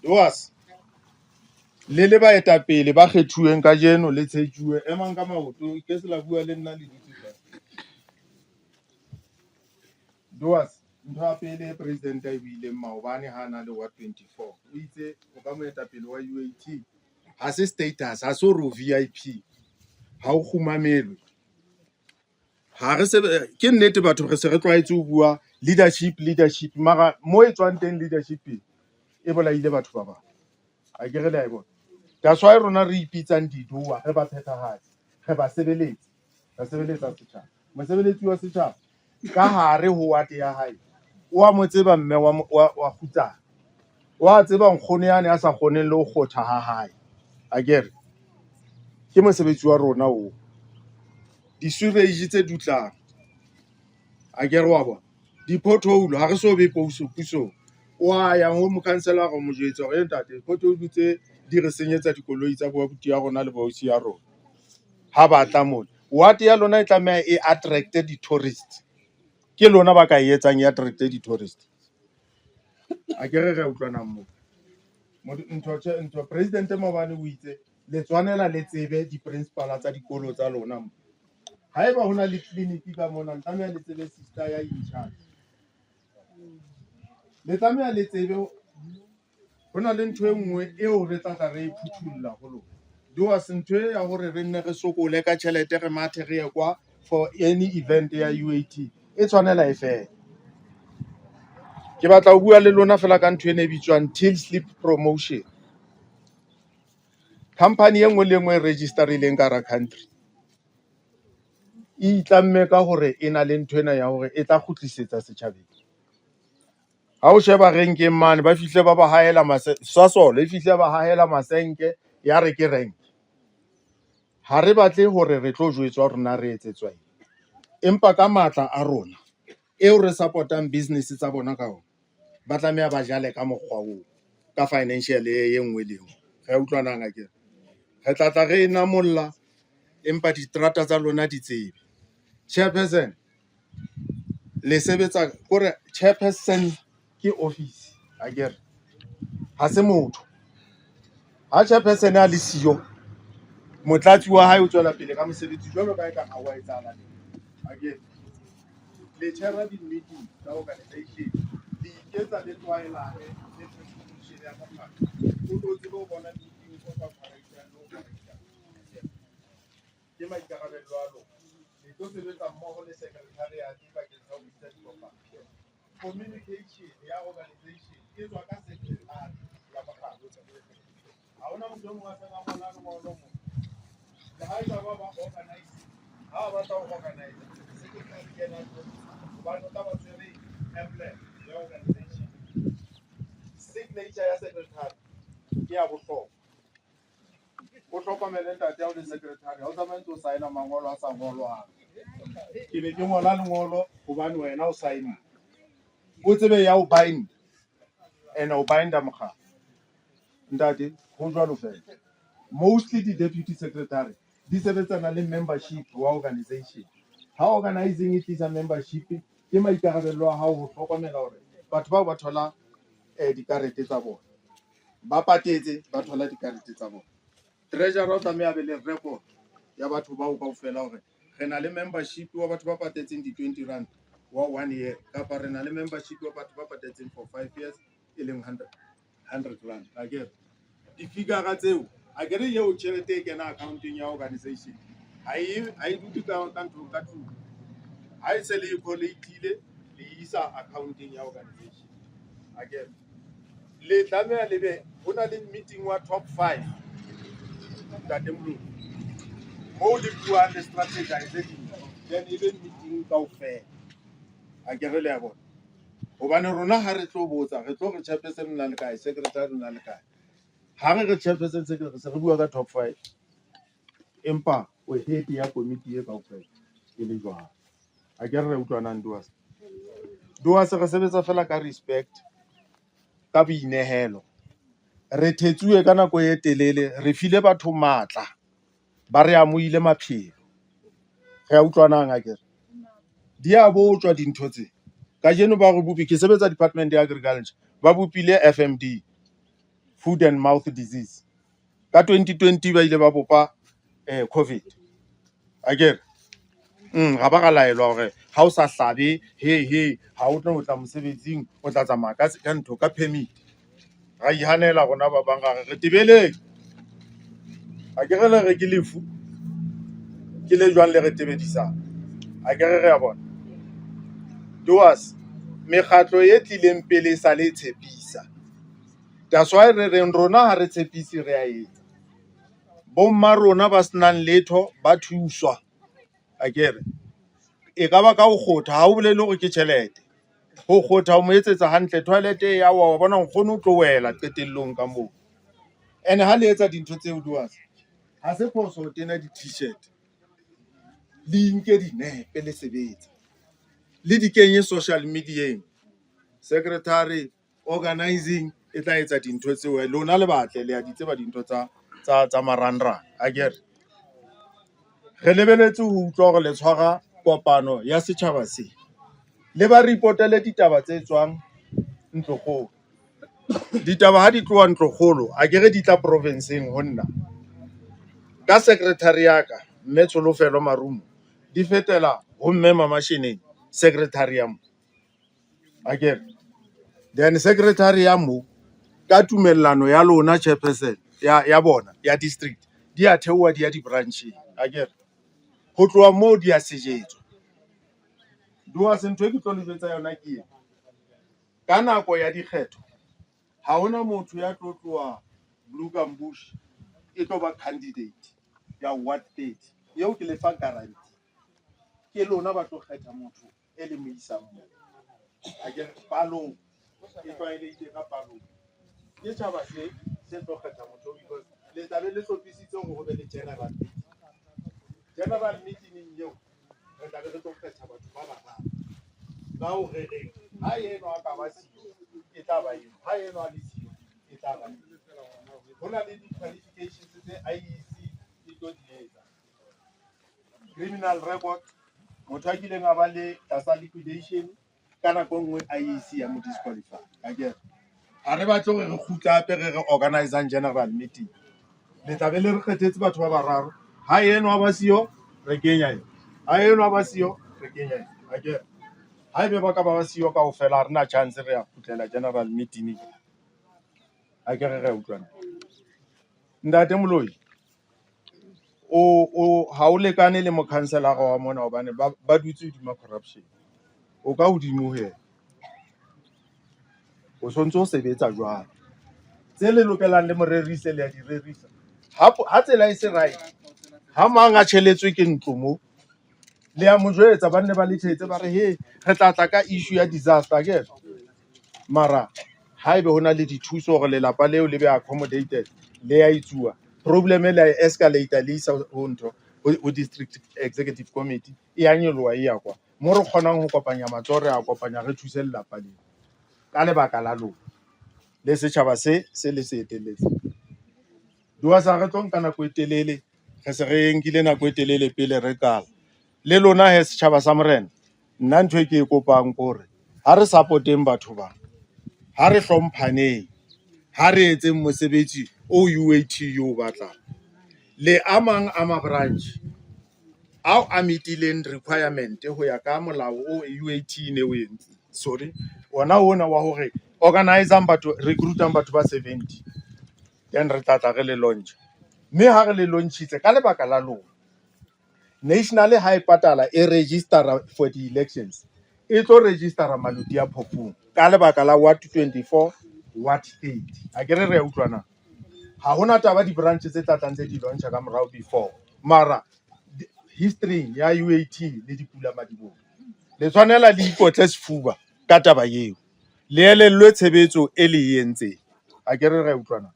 Duas le baetapele ba kgethuweng ka jeno le tshejuwe emang ka maoto ke se la bua le nna le ditse Duas ntho ya pele president a buile maobane ha na le wa 24 o itse o ka moetapele wa UAT ha se status ha so ro VIP ha o khumamelwe ha re se ke nnete batho re se re tlwaetse ho bua leadership mara mo e tswang teng leadership e bolaile batho ba bang a ke re le a e bona that's why rona re ipitsang didoa re ba phethahatsi re ba sebeletsi re sebeletsa setjhaba mosebeletsi wa setjhaba ka hare ho wate ya hae o a mo tseba mme wa khutsana o a tseba nkgono yane a sa kgoneng le ho kgotha ha hae a ke mosebetsi wa rona o di-sewerage tse dutlang a ke re wa bona di-pothole ha re so be pusong o a ya ho mokhanselara mo jwetsa hore ntate pothole tse di re senyetsa dikoloi tsa boabuti ya rona le boausi ya rona ha ba tla mona what ya lona e tlameha e attract di-tourist ke lona ba ka e etsang e attract di-tourist a ke re re utlwanang moo ntho president Mabane o itse le tshwanela le tsebe di-principal tsa dikolo tsa lona haeba hona le clinic ka mona tlameha le tsebe sister ya in charge le tlameha le tsebe hona le ntho e nngwe eo re tla re phuthulla ho lona Duas ntho ya hore re nne re sokole ka tjhelete re mathe re ye kwa for any event ya UAT e tshwanela e fela ke batla ho bua le lona fela ka ntho ene e bitswang till sleep promotion company e nngwe le nngwe e registerileng ka ra country e itlamme ka hore e na le ntho ena ya hore e tla kgutlisetsa setjhabeng ha o sheba renkeng mane ba fihle ba ba haela Sasol e fihle ba haela masenke ya re ke renke ha re batle hore re tlo jwetswa rona re etsetswa empa ka matla a rona eo re supportang business tsa bona ka ona ba tlameha ba jale ka mokgwa oo ka financial e nngwe le nngwe re utlwanang a ke re tla re namolla empa distrata tsa lona di tsebe chairperson le sebetsa kore chairperson ke office a ke re ha se motho ha chairperson a le siyo motlatsi wa hae o tswela pele ka mosebetsi jwalo ka eka ha wa etsahala a ke le chair di meeting tsa organization di iketsa le tlwaelane le presentation ya mokgatlo o tlo tsebe ho bona meeting o ka paraisan o ke maikarabelo a lona le tlo sebetsa mmoho le secretariat bakeng sa ho bitsa dikopano communication ya organization e tswa ka secretary ya mokgatlo ha hona motho o mong a tsena ngwana le ngolo mo le ha eba ba organize ha ba tla organize secretary kena ba tla ba tsere emblem ya organization signature ya secretary ke ya bohlokwa o hlokomele ntate ya o le secretary ha o tsamaye o signa mangolo a sa ngolwang ke be ke ngola lengolo hobane wena o signa o tsebe ya o bind and o binda mokgatlo ntate ho jwalo fela mostly the deputy secretary di sebetsana le membership wa organization ha organizing e tlisa membership ke maikarabelo a hao ho hlokomela hore batho bao ba thola dikarete tsa bona ba patetse ba thola dikarete tsa bona treasurer o tlameha be le record ya batho bao kaofela hore re na le membership wa batho ba patetseng di 20 rand wa 1 year kapa re na le membership wa batho ba patetseng for 5 years e leng 100 rand a kere di-figure tseo a kere eo tšhelete e kena accounteng ya organization ha e dute ka ntho ka tlung ha e se le e collectile le isa accounteng ya organization a kere le tlameha le be ho na le meeting wa top 5 ntatemolo moo le buang le strategize dintho then e be meeting kaofela a kere le ya bona hobane rona ha re tlo botsa re tlo re chairperson nna le kae secretary nna le kae ha re chairperson secretary se re bua ka top 5 empa o head ya committee e kaofela e le jwang a kere re utlwanang Duas re sebetsa fela ka respect ka boinehelo re thetsuwe ka nako e telele re file batho matla ba re amoile maphelo re a utlwanang a kere di a botswa dintho tse ka jeno ba re bupi ke sebetsa department ya agriculture ba bupile FMD food and mouth disease ka 2020 ba ile ba bopa covid a kere ga ba ga laelwa gore ha o sa hlabe he ha o tla mosebetsing o tla tsamaya ka ntho ka permit ga ihanela gona ba bang gare re tebeleng a kere le re ke lefu ke le jwang le re tebedisang a kere re ya bona Duas mekgatlo e tlileng pele sa le tshepisa that's why re reng rona ha re tshepisi re a etsa bomma rona ba senang letho ba thuswa a kere e ka ba ka go kgotha ha o bolele gore ke tšhelete go kgotha o mo etsetsa hantle toilet ya wa bona nkgone o tlo wela qetellong ka moo ene ha le etsa dintho tseo Duas ha se phoso ho tena di-t-shirt le nke dinepe le sebetsa le di kenye social mediaeng secretary organizing e tla etsa dintho tseo lona le batle le a di tseba dintho tsa marangrang a kere re lebeletse ho utlwa gore le tshwara kopano ya setjhaba se le ba reportele ditaba tse tswang Ntlokgolo ditaba ha di tloa Ntlokgolo a kere di tla provinceng ho nna ka secretary ya ka mme Tsholofelo Marumo di fetela ho mme Mamashineng secretariam a kere then secretary ya mo ka tumellano ya lona chairperson ya bona ya district di a theoha di ya di brancheng a kere ho tloha moo di a sejetswa Duas ntho e ke tlo lebetsa yona ke ka nako ya dikgetho ha hona motho ya tlo tloa Bluekambush e tlo ba candidate ya ward 30 eo ke lefa guarantee ke lona ba tlo kgetha motho e le mo isang mo a kere palong e tlwaelehile ka palong ke tjhaba se tlo kgetha motho because le tlabe le hlophisitse gore ho be le general meeting eo re tlabe re tlo kgetha batho ba bararo ka ho re reng ha eno a ka ba siyo e tla ba eno ha eno a le siyo e tla ba eno ho na le di-qualifications tse IEC e tlo di etsa criminal record motho a kileng a ba le tlasa liquidation ka nako nngwe IEC ya mo disqualify a kere ha re batle gore re kgutla hape re organisang general meeting le tlabe le re kgethetse batho ba bararo ha eno a ba siyo re kenya eno ha eno a ba siyo re kenya eno a kere ha ebe ba ka ba siyo kaofela ha rena chance re ya kgutlela general meeting a kere re a utlwana ntate Moloi o ha o lekane le mokhanselara wa mona hobane ba dutse hodima corruption o ka hodimo he o sontso o sebetsa jwang tse le lokelang le morerise le ya di rerisa ha tsela e se right ha mang a tjheletswe ke ntlo mo le ya mo jwetsa ba nne ba lethetse ba re he re tla tla ka issue ya disaster ke mara ha ebe hona le dithuso gore lelapa leo le be accommodated le ya itsuwa problem e le escalator le isa ho ntho ho district executive committee e a nyoloha e ya kwa mo re kgonang ho kopanya matsoho re a kopanya re thuse lelapa leo ka lebaka la lona le setjhaba se le se etelletse Duas a re tlo nka nako e telele re se re nkile nako e telele pele re kala le lona he setjhaba sa morena nna ntho e ke e kopang kore ha re supporteng batho ba ha re hlomphaneng ha re etseng mosebetsi o UAT yo batlang le amang ama branch ao a metileng requirement ho ya ka molao o UAT ne o entse sorry ona wa hore organizang batho, recruitang batho ba 70, then re tla re le launch. Mme ha re le launchitse ka lebaka la lona, national ha e patala e register for the elections, e tlo register Maluti a Phofung ka lebaka la Ward 24, Ward 30. A ke re utlwana. Ha hona taba di branches tse tla tse di launcha ka morao before. Mara history ya UAT le dipula madibong. Le tshwanela le ikotle sefuba ka taba eo. Le elellwe tshebetso e le entseng. A ke re utlwana.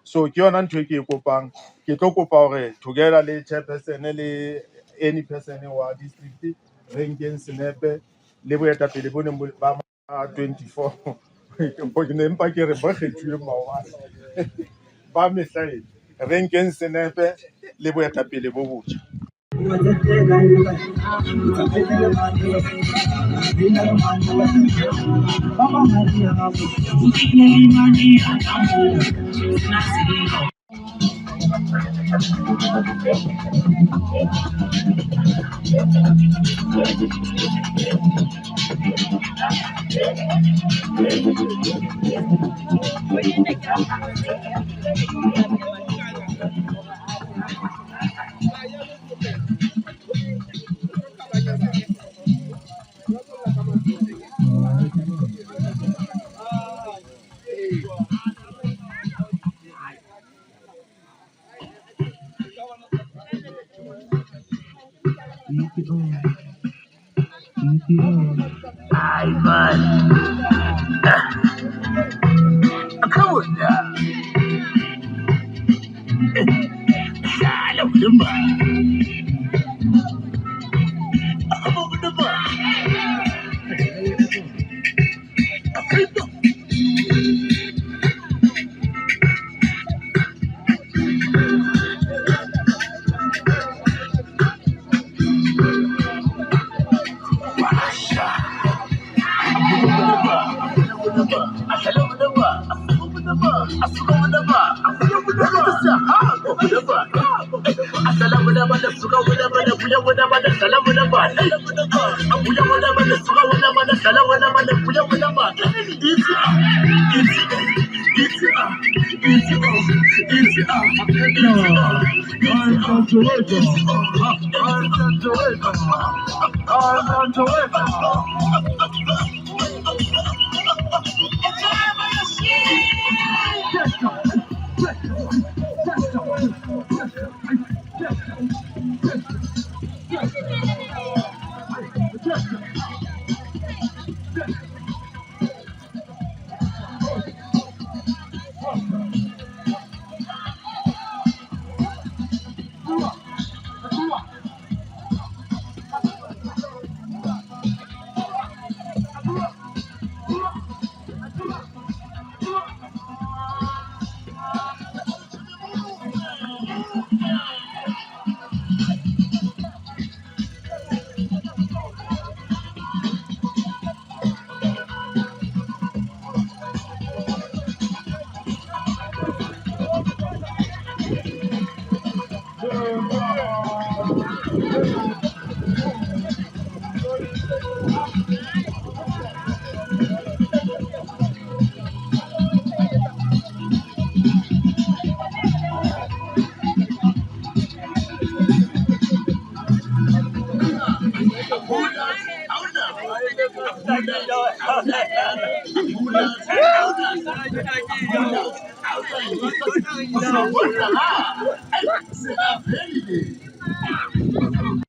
So ke yona ntho e ke e kopang, ke tlo kopa hore together le chairperson le any person wa district re nkeng senepe le boetapele bone ba 24 ke ne mpa ke re ba kgethuwe maobane ba mehlae re nkeng senepe le boetapele bo botjha.